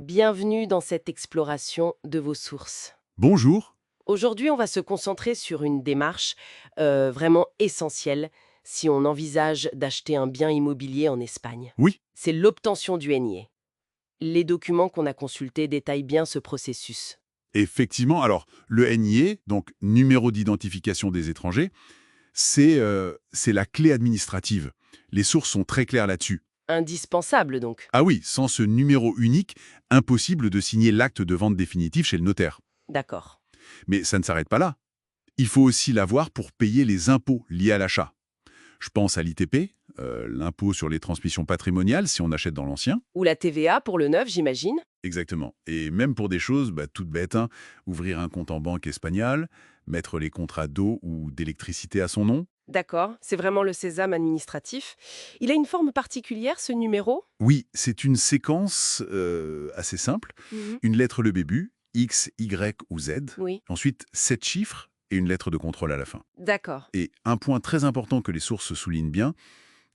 Bienvenue dans cette exploration de vos sources. Bonjour. Aujourd'hui, on va se concentrer sur une démarche vraiment essentielle si on envisage d'acheter un bien immobilier en Espagne. Oui, C'est l'obtention du NIE. Les documents qu'on a consultés détaillent bien ce processus. effectivement. Alors, le NIE, donc numéro d'identification des étrangers, c'est la clé administrative. Les sources sont très claires là-dessus. Indispensable donc. Ah oui, sans ce numéro unique, impossible de signer l'acte de vente définitif chez le notaire. D'accord. Mais ça ne s'arrête pas là. Il faut aussi l'avoir pour payer les impôts liés à l'achat. Je pense à l'ITP, l'impôt sur les transmissions patrimoniales si on achète dans l'ancien. Ou la TVA pour le neuf, j'imagine. Exactement. Et même pour des choses toutes bêtes, hein, ouvrir un compte en banque espagnol, mettre les contrats d'eau ou d'électricité à son nom. D'accord, c'est vraiment le sésame administratif. Il a une forme particulière, ce numéro? Oui, c'est une séquence assez simple. Mhm. Une lettre le début, X, Y ou Z. Oui. Ensuite, 7 chiffres et une lettre de contrôle à la fin. D'accord. Et un point très important que les sources soulignent bien,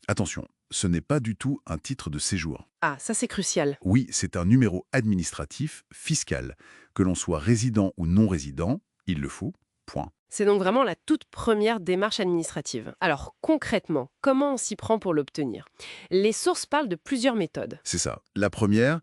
attention, ce n'est pas du tout un titre de séjour. Ah, ça c'est crucial. Oui, c'est un numéro administratif fiscal. Que l'on soit résident ou non résident, il le faut, point. C'est donc vraiment la toute première démarche administrative. Alors concrètement, comment on s'y prend pour l'obtenir? Les sources parlent de plusieurs méthodes. C'est ça. La première,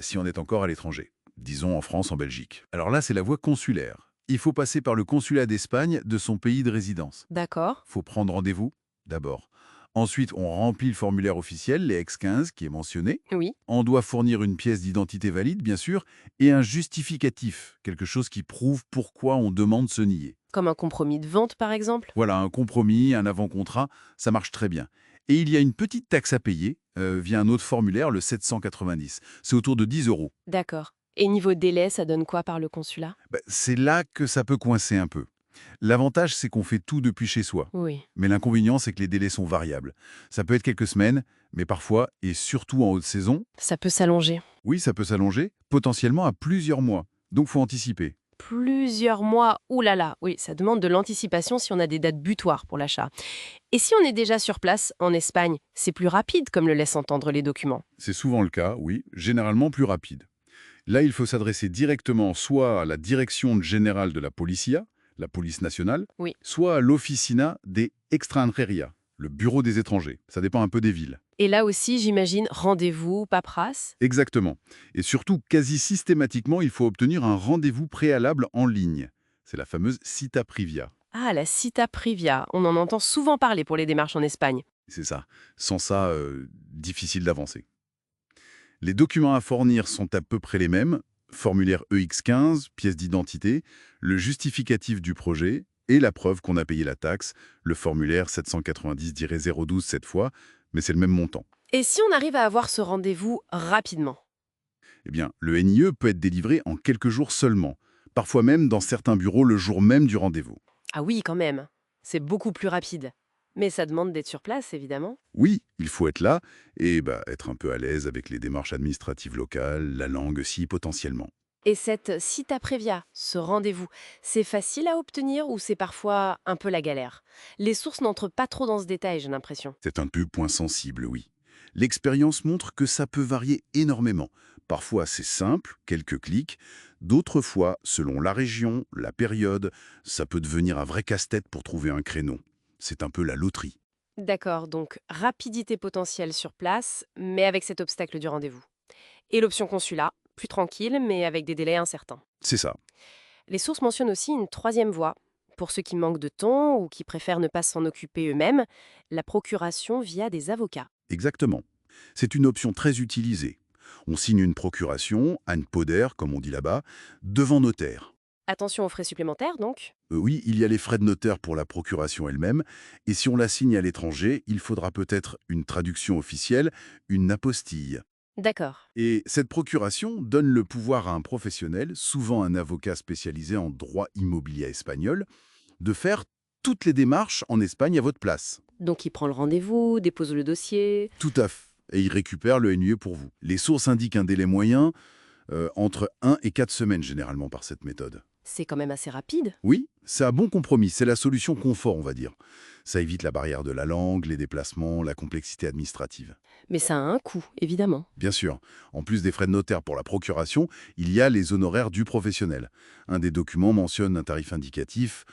si on est encore à l'étranger, disons en France, en Belgique. Alors là, c'est la voie consulaire. Il faut passer par le consulat d'Espagne de son pays de résidence. D'accord? Faut prendre rendez-vous, d'abord. Ensuite, on remplit le formulaire officiel, les X15 qui est mentionné. Oui. On doit fournir une pièce d'identité valide, bien sûr, et un justificatif, quelque chose qui prouve pourquoi on demande ce nier. Comme un compromis de vente par exemple? Voilà, un compromis, un avant-contrat, ça marche très bien. Et il y a une petite taxe à payer via un autre formulaire, le 790. C'est autour de 10 euros. D'accord. Et niveau délai, ça donne quoi par le consulat? C'est là que ça peut coincer un peu. L'avantage, c'est qu'on fait tout depuis chez soi. Oui. Mais l'inconvénient, c'est que les délais sont variables. Ça peut être quelques semaines, mais parfois, et surtout en haute saison, Ça peut s'allonger. oui, ça peut s'allonger, potentiellement à plusieurs mois. Donc, faut anticiper. Plusieurs mois, ouh là là, oui, ça demande de l'anticipation si on a des dates butoirs pour l'achat. Et si on est déjà sur place, en Espagne, c'est plus rapide comme le laissent entendre les documents. C'est souvent le cas, oui, généralement plus rapide. Là, il faut s'adresser directement soit à la direction générale de la Policia, la police nationale, Oui. soit à l'Oficina de Extranjería, le bureau des étrangers. Ça dépend un peu des villes. Et là aussi, j'imagine, rendez-vous, paperasse. Exactement. Et surtout, quasi systématiquement, il faut obtenir un rendez-vous préalable en ligne. C'est la fameuse cita privia. Ah, la cita privia, on en entend souvent parler pour les démarches en Espagne. C'est ça. Sans ça, difficile d'avancer. Les documents à fournir sont à peu près les mêmes. Formulaire EX15, pièce d'identité, le justificatif du projet et la preuve qu'on a payé la taxe, le formulaire 790-012 cette fois, mais c'est le même montant. Et si on arrive à avoir ce rendez-vous rapidement? Eh bien, le NIE peut être délivré en quelques jours seulement, parfois même dans certains bureaux le jour même du rendez-vous. Ah oui, quand même. C'est beaucoup plus rapide. Mais ça demande d'être sur place, évidemment. Oui, il faut être là et être un peu à l'aise avec les démarches administratives locales, la langue aussi potentiellement. Et cette cita previa, ce rendez-vous, c'est facile à obtenir ou c'est parfois un peu la galère? Les sources n'entrent pas trop dans ce détail, j'ai l'impression. C'est un peu point sensible, oui. L'expérience montre que ça peut varier énormément. Parfois c'est simple, quelques clics. D'autres fois, selon la région, la période, ça peut devenir un vrai casse-tête pour trouver un créneau. C'est un peu la loterie. D'accord, donc rapidité potentielle sur place, mais avec cet obstacle du rendez-vous. Et l'option consulat, plus tranquille, mais avec des délais incertains. C'est ça, Les sources mentionnent aussi une troisième voie. Pour ceux qui manquent de temps ou qui préfèrent ne pas s'en occuper eux-mêmes, la procuration via des avocats. exactement. C'est une option très utilisée. On signe une procuration, Anne Poder, comme on dit là-bas, devant notaire. Attention aux frais supplémentaires, donc. Oui, il y a les frais de notaire pour la procuration elle-même, et si on la signe à l'étranger, il faudra peut-être une traduction officielle, une apostille. D'accord. Et cette procuration donne le pouvoir à un professionnel, souvent un avocat spécialisé en droit immobilier espagnol, de faire toutes les démarches en Espagne à votre place. Donc il prend le rendez-vous, dépose le dossier. Tout à fait. Et il récupère le NIE pour vous. Les sources indiquent un délai moyen entre 1 et 4 semaines généralement par cette méthode. C'est quand même assez rapide. Oui, c'est un bon compromis, c'est la solution confort, on va dire. Ça évite la barrière de la langue, les déplacements, la complexité administrative. Mais ça a un coût, évidemment. Bien sûr, en plus des frais de notaire pour la procuration, il y a les honoraires du professionnel. Un des documents mentionne un tarif indicatif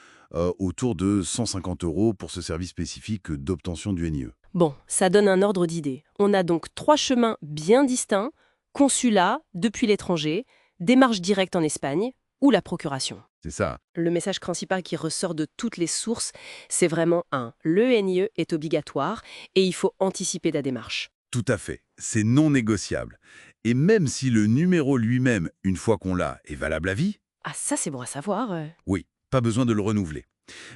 autour de 150 € pour ce service spécifique d'obtention du NIE. Bon, ça donne un ordre d'idée. On a donc 3 chemins bien distincts, consulat, depuis l'étranger, démarche directe en Espagne ou la procuration. C'est ça. Le message principal qui ressort de toutes les sources, c'est vraiment le NIE est obligatoire et il faut anticiper la démarche. Tout à fait. C'est non négociable. Et même si le numéro lui-même, une fois qu'on l'a, est valable à vie, Ah, ça c'est bon à savoir. oui, pas besoin de le renouveler.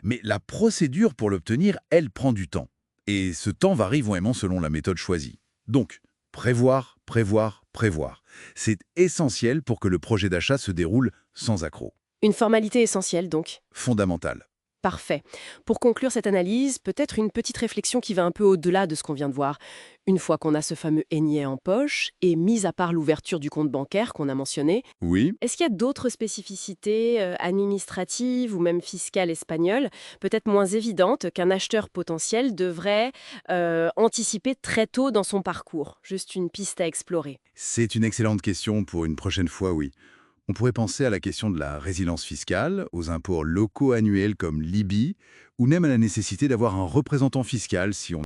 Mais la procédure pour l'obtenir, elle, prend du temps. Et ce temps varie vraiment selon la méthode choisie. Donc, prévoir, prévoir, prévoir. C'est essentiel pour que le projet d'achat se déroule sans accroc. Une formalité essentielle donc. Fondamental. Parfait. Pour conclure cette analyse, peut-être une petite réflexion qui va un peu au-delà de ce qu'on vient de voir. Une fois qu'on a ce fameux NIE en poche, et mis à part l'ouverture du compte bancaire qu'on a mentionné, Oui. est-ce qu'il y a d'autres spécificités administratives ou même fiscales espagnoles, peut-être moins évidentes, qu'un acheteur potentiel devrait anticiper très tôt dans son parcours? Juste une piste à explorer. C'est une excellente question pour une prochaine fois, oui. On pourrait penser à la question de la résilience fiscale, aux impôts locaux annuels comme l'IBI, ou même à la nécessité d'avoir un représentant fiscal si on